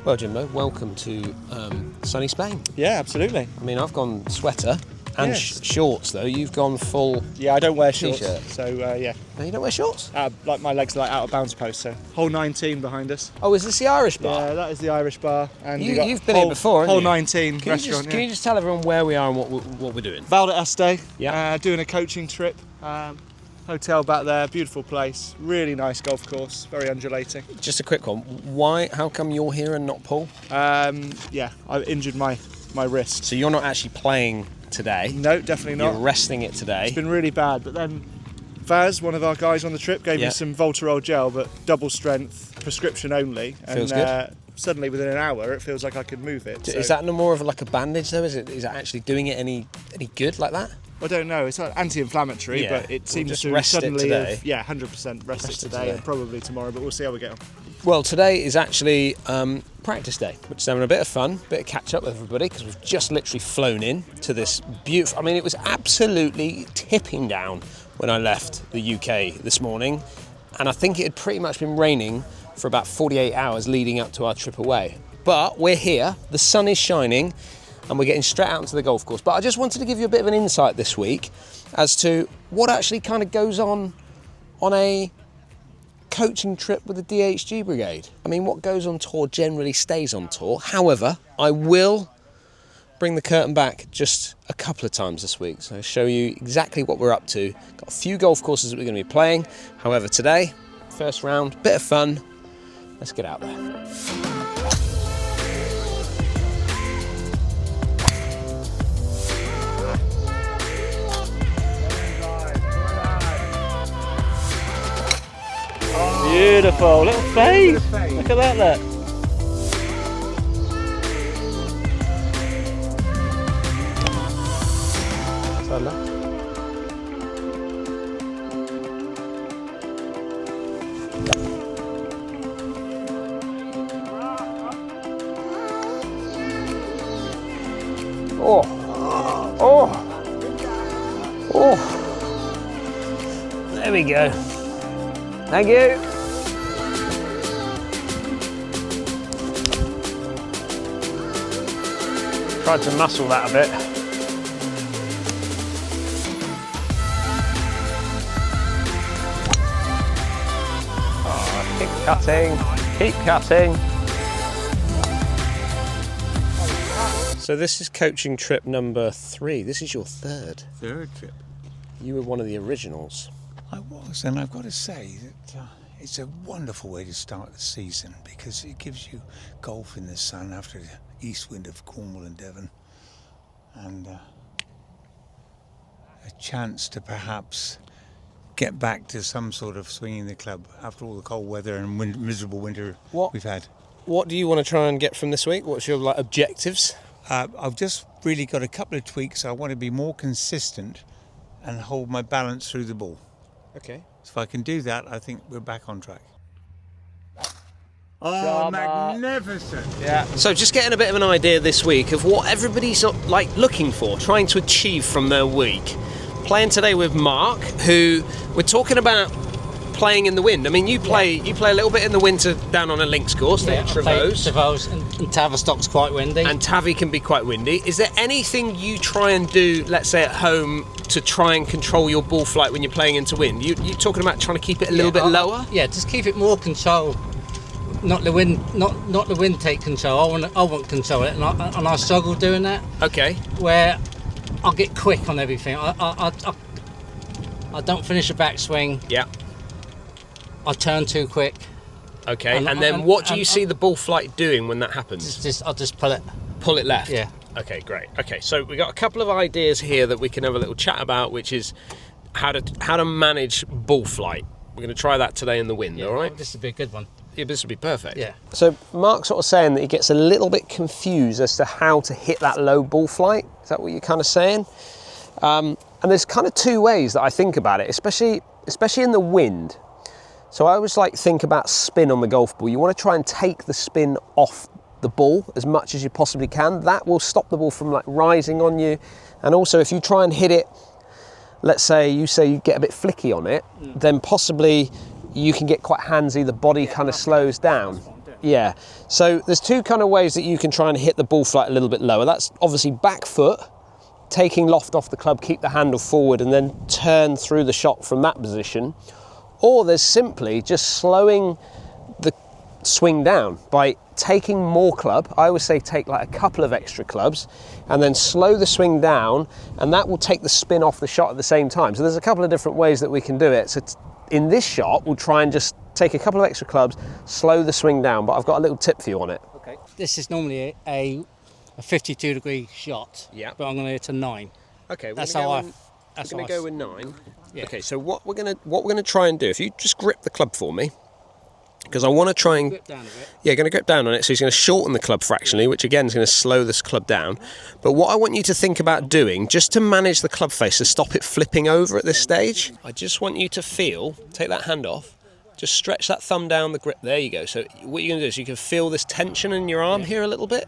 Well, Jimbo, welcome to sunny Spain. Yeah, absolutely. I mean, I've gone sweater and shorts, though. You've gone full. Yeah, I don't wear shorts. T-shirt. So, yeah. No, you don't wear shorts? Like my legs are like out of bounds post, so hole 19 behind us. Oh, is this the Irish bar? Yeah, that is the Irish bar. And you've been here before, haven't Hole you? 19 Can restaurant. Can you just tell everyone where we are and what we're doing? Val d'Este. Yeah. Doing a coaching trip. Hotel back there, beautiful place, really nice golf course, very undulating. Just a quick one. How come you're here and not Paul? Yeah, I injured my wrist. So you're not actually playing today? No, definitely not. You're resting it today. It's been really bad, but then Vaz, one of our guys on the trip, gave me some Voltarol gel, but double strength, prescription only. Feels good. Suddenly, within an hour, it feels like I could move it. Is that no more of like a bandage though? Is it actually doing it any good like that? I don't know. It's anti-inflammatory, but it seems to suddenly, 100% rest it today and probably tomorrow. But we'll see how we get on. Well, today is actually practice day, which is having a bit of fun, a bit of catch up with everybody because we've just literally flown in to this beautiful. I mean, it was absolutely tipping down when I left the UK this morning, and I think it had pretty much been raining for about 48 hours leading up to our trip away. But we're here. The sun is shining. And we're getting straight out into the golf course. But I just wanted to give you a bit of an insight this week as to what actually kind of goes on a coaching trip with the DHG Brigade. I mean, what goes on tour generally stays on tour. However, I will bring the curtain back just a couple of times this week. So I'll show you exactly what we're up to. Got a few golf courses that we're going to be playing. However, today, first round, bit of fun. Let's get out there. Beautiful, little fade. Look at that, look. There we go. Thank you. Tried to muscle that a bit. Oh, keep cutting. So this is coaching trip number 3. This is your third trip. You were one of the originals. I was, and I've got to say that it's a wonderful way to start the season because it gives you golf in the sun after the east wind of Cornwall and Devon, and a chance to perhaps get back to some sort of swinging the club after all the cold weather and miserable winter we've had. What do you want to try and get from this week? What's your objectives? I've just really got a couple of tweaks. I want to be more consistent and hold my balance through the ball. Okay. So if I can do that, I think we're back on track. Oh, magnificent! Yeah. So just getting a bit of an idea this week of what everybody's looking for, trying to achieve from their week. Playing today with Mark, who we're talking about playing in the wind. I mean, you play a little bit in the winter down on a links course, Trevose, and Tavistock's quite windy. And Tavi can be quite windy. Is there anything you try and do, let's say at home, to try and control your ball flight when you're playing into wind? You're talking about trying to keep it a little bit lower? Yeah, just keep it more control. Not the wind, not the wind take control. I want control it, and I struggle doing that. Okay. Where I'll get quick on everything. I don't finish a backswing. Yeah. I turn too quick. Okay. And then what do you see the ball flight doing when that happens? I'll just pull it. Pull it left. Yeah. Okay, great. Okay, so we got a couple of ideas here that we can have a little chat about, which is how to manage ball flight. We're going to try that today in the wind. All right. This would be a good one. Yeah, this would be perfect. Yeah. So Mark's sort of saying that he gets a little bit confused as to how to hit that low ball flight. Is that what you're kind of saying? And there's kind of two ways that I think about it, especially in the wind. So I always think about spin on the golf ball. You want to try and take the spin off the ball as much as you possibly can. That will stop the ball from rising on you. And also if you try and hit it, let's say you get a bit flicky on it, then possibly you can get quite handsy, the body kind of slows down. Yeah, so there's two kind of ways that you can try and hit the ball flight a little bit lower. That's obviously back foot, taking loft off the club, keep the handle forward and then turn through the shot from that position. Or there's simply just slowing the swing down by taking more club. I always say take like a couple of extra clubs and then slow the swing down, and that will take the spin off the shot at the same time. So there's a couple of different ways that we can do it. So in this shot, we'll try and just take a couple of extra clubs, slow the swing down, but I've got a little tip for you on it. Okay. This is normally a 52-degree shot, yeah, but I'm going to hit a 9. Okay, that's how I. I'm going to go with 9. Yeah. Okay, so what we're going to try and do, if you just grip the club for me, because I want to try and grip down a bit. Yeah, going to grip down on it. So he's going to shorten the club fractionally, which again is going to slow this club down. But what I want you to think about doing, just to manage the club face, to stop it flipping over at this stage, I just want you to feel. Take that hand off. Just stretch that thumb down the grip. There you go. So what you're going to do is you can feel this tension in your arm here a little bit,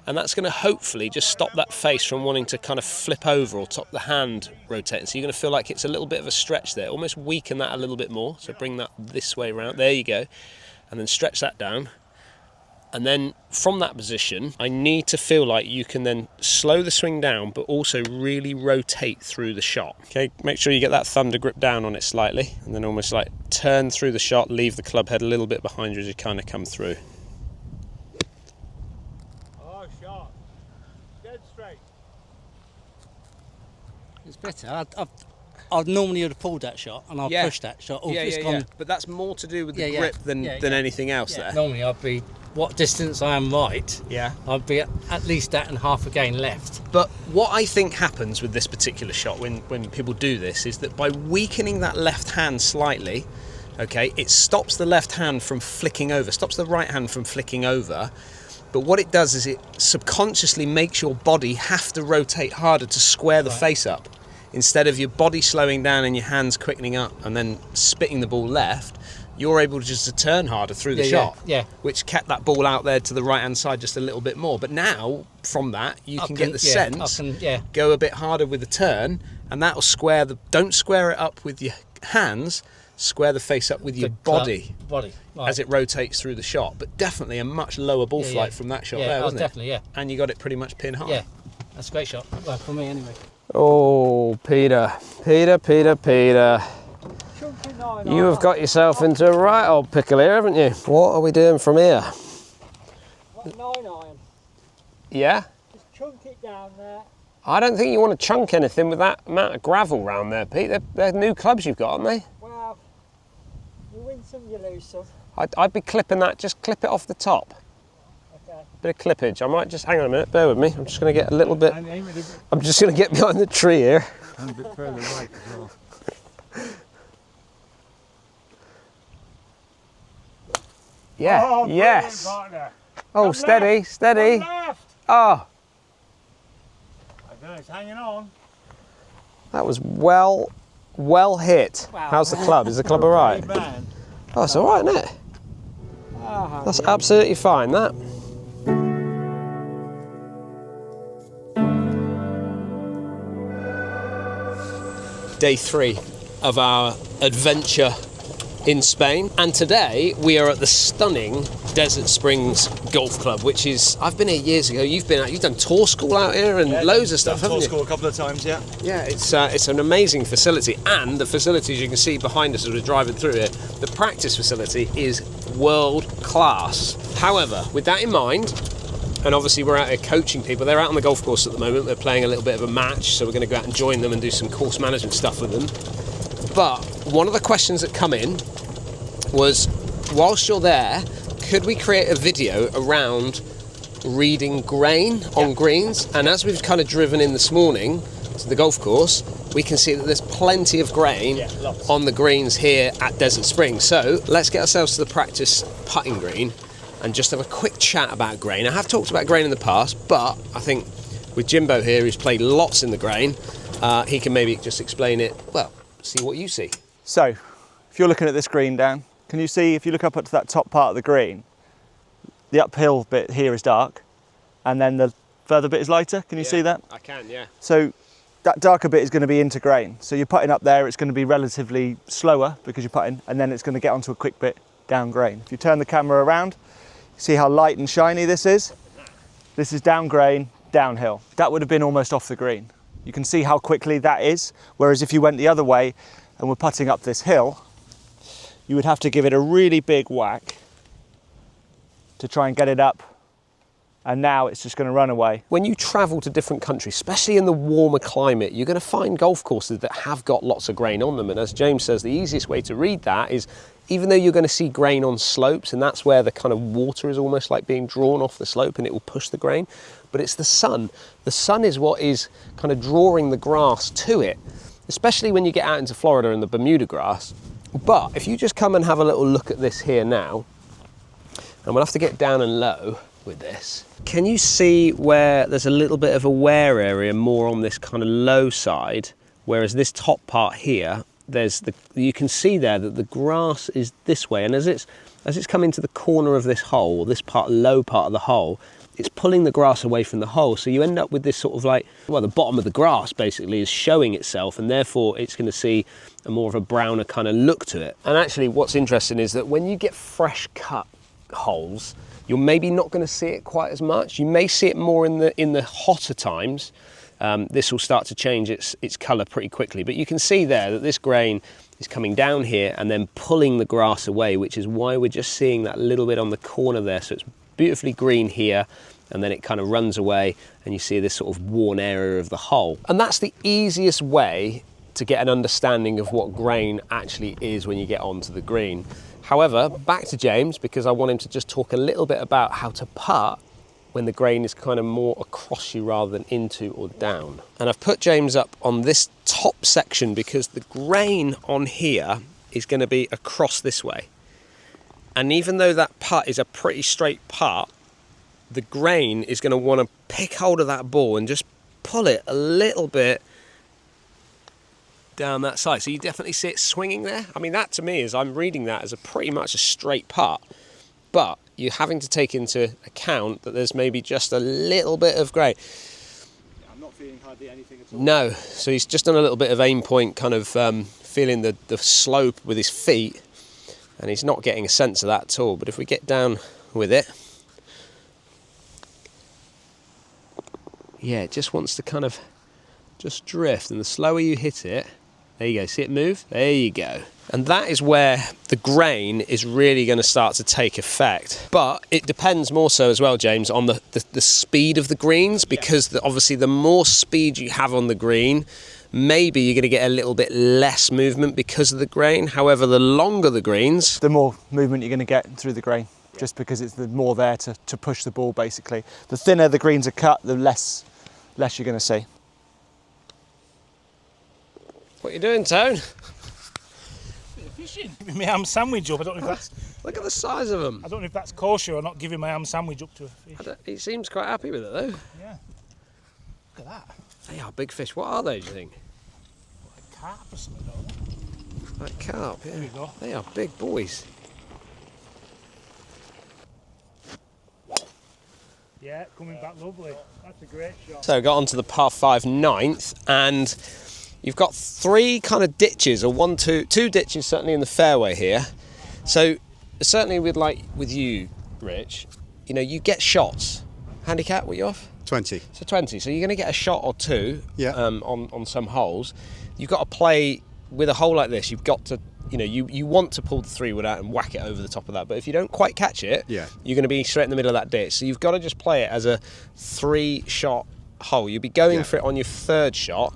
and that's going to hopefully just stop that face from wanting to kind of flip over or top the hand rotating. So you're going to feel like it's a little bit of a stretch there. Almost weaken that a little bit more. So bring that this way around. There you go. And then stretch that down. And then from that position, I need to feel like you can then slow the swing down, but also really rotate through the shot. Okay, make sure you get that thumb to grip down on it slightly, and then almost like turn through the shot, leave the club head a little bit behind you as you kind of come through. Oh, shot. Dead straight. It's better. I normally would have pulled that shot and I'll push that shot. But that's more to do with the grip than anything else there. Normally I'd be, what distance I am right, I'd be at least that and half a gain left. But what I think happens with this particular shot when people do this is that by weakening that left hand slightly, okay, it stops the left hand from flicking over, stops the right hand from flicking over. But what it does is it subconsciously makes your body have to rotate harder to square the face up. Instead of your body slowing down and your hands quickening up and then spitting the ball left, you're able just to turn harder through the shot, which kept that ball out there to the right-hand side just a little bit more. But now, from that, you can get the sense, go a bit harder with the turn, and that'll square don't square it up with your hands, square the face up with your body as it rotates through the shot. But definitely a much lower ball flight from that shot there, wasn't it? Definitely, And you got it pretty much pin high. Yeah, that's a great shot. Well, for me anyway. Oh, Peter. You have got yourself into a right old pickle here, haven't you? What are we doing from here? What, 9-iron? Yeah? Just chunk it down there. I don't think you want to chunk anything with that amount of gravel round there, Pete. They're new clubs you've got, aren't they? Well, you win some, you lose some. I'd be clipping that, just clip it off the top. Okay. Bit of clippage. I might just, hang on a minute, bear with me. I'm just going to get a little bit, I'm just going to get behind the tree here. And a bit further right as well. Yeah, Oh, yes. Oh, Come steady, left. steady. Come left. Oh, I know, it's hanging on. that was well hit. Wow. How's the club? Is the club all right? Man. Oh, it's all right, isn't it? That's absolutely fine, that. Day 3 of our adventure in Spain, and today we are at the stunning Desert Springs Golf Club, which is, I've been here years ago. You've done tour school out here and loads of stuff, haven't you? Tour school a couple of times, yeah. Yeah, it's an amazing facility, and the facilities you can see behind us as we're driving through here, the practice facility is world class. However, with that in mind, and obviously we're out here coaching people, they're out on the golf course at the moment, they're playing a little bit of a match, so we're going to go out and join them and do some course management stuff with them. But one of the questions that come in was, whilst you're there, could we create a video around reading grain on greens? And as we've kind of driven in this morning to the golf course, we can see that there's plenty of grain on the greens here at Desert Springs. So let's get ourselves to the practice putting green and just have a quick chat about grain. I have talked about grain in the past, but I think with Jimbo here, who's played lots in the grain, he can maybe just explain it, well, see what you see. So, if you're looking at this green down, can you see, if you look up to that top part of the green, the uphill bit here is dark, and then the further bit is lighter? Can you see that? I can, yeah. So that darker bit is going to be into grain. So you're putting up there, it's going to be relatively slower because you're putting, and then it's going to get onto a quick bit down grain. If you turn the camera around, See how light and shiny this is? This is down grain, downhill. That would have been almost off the green. You can see how quickly that is, whereas if you went the other way and were putting up this hill, you would have to give it a really big whack to try and get it up, and now it's just going to run away. When you travel to different countries, especially in the warmer climate, you're going to find golf courses that have got lots of grain on them. And as James says, the easiest way to read that is, even though you're going to see grain on slopes, and that's where the kind of water is almost like being drawn off the slope and it will push the grain, but it's the sun. The sun is what is kind of drawing the grass to it, especially when you get out into Florida and the Bermuda grass. But if you just come and have a little look at this here now, and we'll have to get down and low with this. Can you see where there's a little bit of a wear area more on this kind of low side, whereas this top part here, you can see there that the grass is this way, and as it's coming to the corner of this hole, this low part of the hole, it's pulling the grass away from the hole, so you end up with this sort of like, well, the bottom of the grass basically is showing itself, and therefore it's going to see a more of a browner kind of look to it. And actually what's interesting is that when you get fresh cut holes, you're maybe not going to see it quite as much. You may see it more in the hotter times. This will start to change its colour pretty quickly, but you can see there that this grain is coming down here and then pulling the grass away, which is why we're just seeing that little bit on the corner there. So it's beautifully green here, and then it kind of runs away and you see this sort of worn area of the hole. And that's the easiest way to get an understanding of what grain actually is when you get onto the green. However, back to James, because I want him to just talk a little bit about how to putt when the grain is kind of more across you rather than into or down. And I've put James up on this top section because the grain on here is going to be across this way. And even though that putt is a pretty straight putt, the grain is going to want to pick hold of that ball and just pull it a little bit down that side. So you definitely see it swinging there. I mean, that to me is, I'm reading that as a pretty much a straight putt, but you're having to take into account that there's maybe just a little bit of grain. I'm not feeling hardly anything at all. No, so he's just done a little bit of aim point, kind of feeling the slope with his feet, and he's not getting a sense of that at all. But if we get down with it, yeah, it just wants to kind of just drift, and the slower you hit it, there you go, see it move? There you go. And that is where the grain is really going to start to take effect. But it depends more so as well, James, on the speed of the greens, because obviously the more speed you have on the green, maybe you're going to get a little bit less movement because of the grain. However, the longer the greens, the more movement you're going to get through the grain, just because it's the more there to push the ball, basically. The thinner the greens are cut, the less you're going to see. what you doing, Tone? Fishing. Giving my ham sandwich up. I don't know if that's. Look at the size of them. I don't know if that's kosher or not. Giving my ham sandwich up to a fish. He seems quite happy with it though. Yeah. Look at that. They are big fish. What are they, do you think? Like carp or something, don't they? Like carp, yeah. There we go. They are big boys. Yeah, coming back lovely. That's a great shot. So got onto the par 5 9th, and you've got three kind of ditches, or two ditches certainly in the fairway here. So certainly with you, Rich, you know, you get shots. Handicap, what are you off? 20. So 20. So you're going to get a shot or two on some holes. You've got to play with a hole like this. You've got to, you know, you want to pull the 3-wood out and whack it over the top of that. But if you don't quite catch it, you're going to be straight in the middle of that ditch. So you've got to just play it as a 3-shot hole. You'll be going for it on your third shot,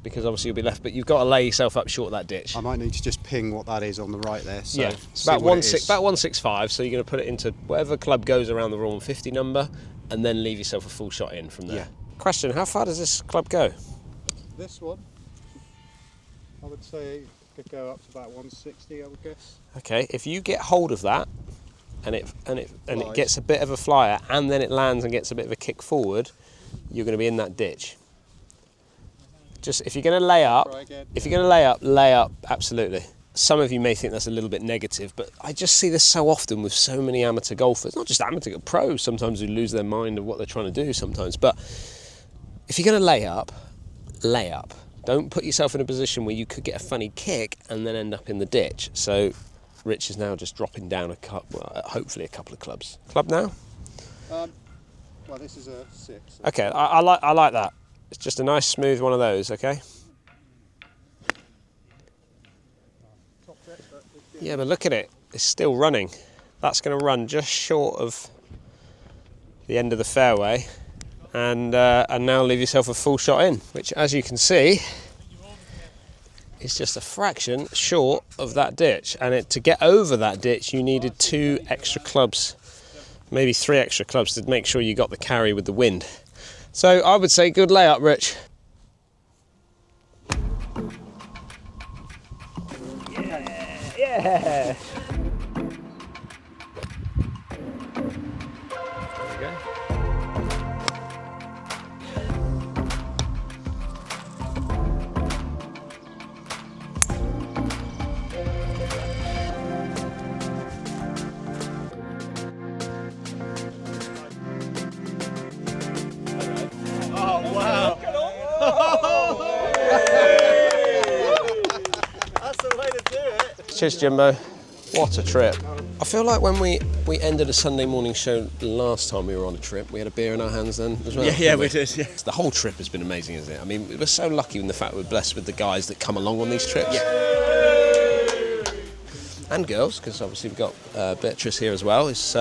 because obviously you'll be left, but you've got to lay yourself up short of that ditch. I might need to just ping what that is on the right there. So yeah, it's about 165. So you're going to put it into whatever club goes around the 150 number, and then leave yourself a full shot in from there. Yeah. Question: how far does this club go? This one, I would say, could go up to about 160. I would guess. Okay, if you get hold of that, and it gets a bit of a flyer, and then it lands and gets a bit of a kick forward, you're going to be in that ditch. Just if you're going to lay up, lay up absolutely. Some of you may think that's a little bit negative, but I just see this so often with so many amateur golfers, not just amateur, pros sometimes, who lose their mind of what they're trying to do sometimes. But if you're going to lay up, lay up. Don't put yourself in a position where you could get a funny kick and then end up in the ditch. So Rich is now just dropping down hopefully a couple of clubs. Club now? Well, this is a 6. Okay, I like that. It's just a nice smooth one of those, okay? Yeah, but look at it. It's still running. That's going to run just short of the end of the fairway, and now leave yourself a full shot in, which, as you can see, is just a fraction short of that ditch. And to get over that ditch, you needed 2 extra clubs, maybe 3 extra clubs, to make sure you got the carry with the wind. So I would say good layup, Rich. Yeah. Cheers, Jimbo. What a trip. I feel like when we ended a Sunday morning show last time we were on a trip, we had a beer in our hands then as well. Yeah, we did, yeah. The whole trip has been amazing, isn't it? I mean, we're so lucky in the fact we're blessed with the guys that come along on these trips. Yeah. And girls, because obviously we've got Beatrice here as well. It's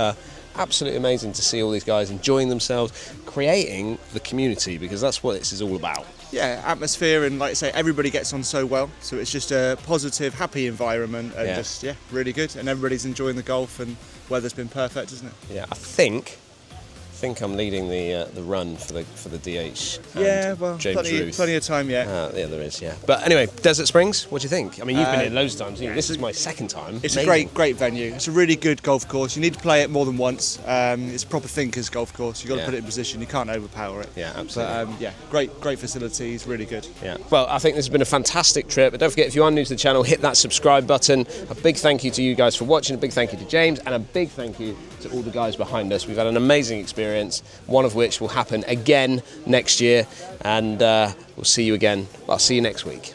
absolutely amazing to see all these guys enjoying themselves, creating the community, because that's what this is all about. Yeah, atmosphere, and like I say, everybody gets on so well, so it's just a positive, happy environment, and just really good, and everybody's enjoying the golf, and weather's been perfect, isn't it? Yeah, I think I'm leading the run for the DH. Yeah, well, James plenty of time yet. Yeah, there is. Yeah, but anyway, Desert Springs. What do you think? I mean, you've been here loads of times. This is my second time. It's a great venue. It's a really good golf course. You need to play it more than once. It's a proper thinkers golf course. You've got to put it in position. You can't overpower it. Yeah, absolutely. But great facilities. Really good. Yeah. Well, I think this has been a fantastic trip. But don't forget, if you are new to the channel, hit that subscribe button. A big thank you to you guys for watching. A big thank you to James, and a big thank you to all the guys behind us. We've had an amazing experience, one of which will happen again next year, and we'll see you again. I'll see you next week.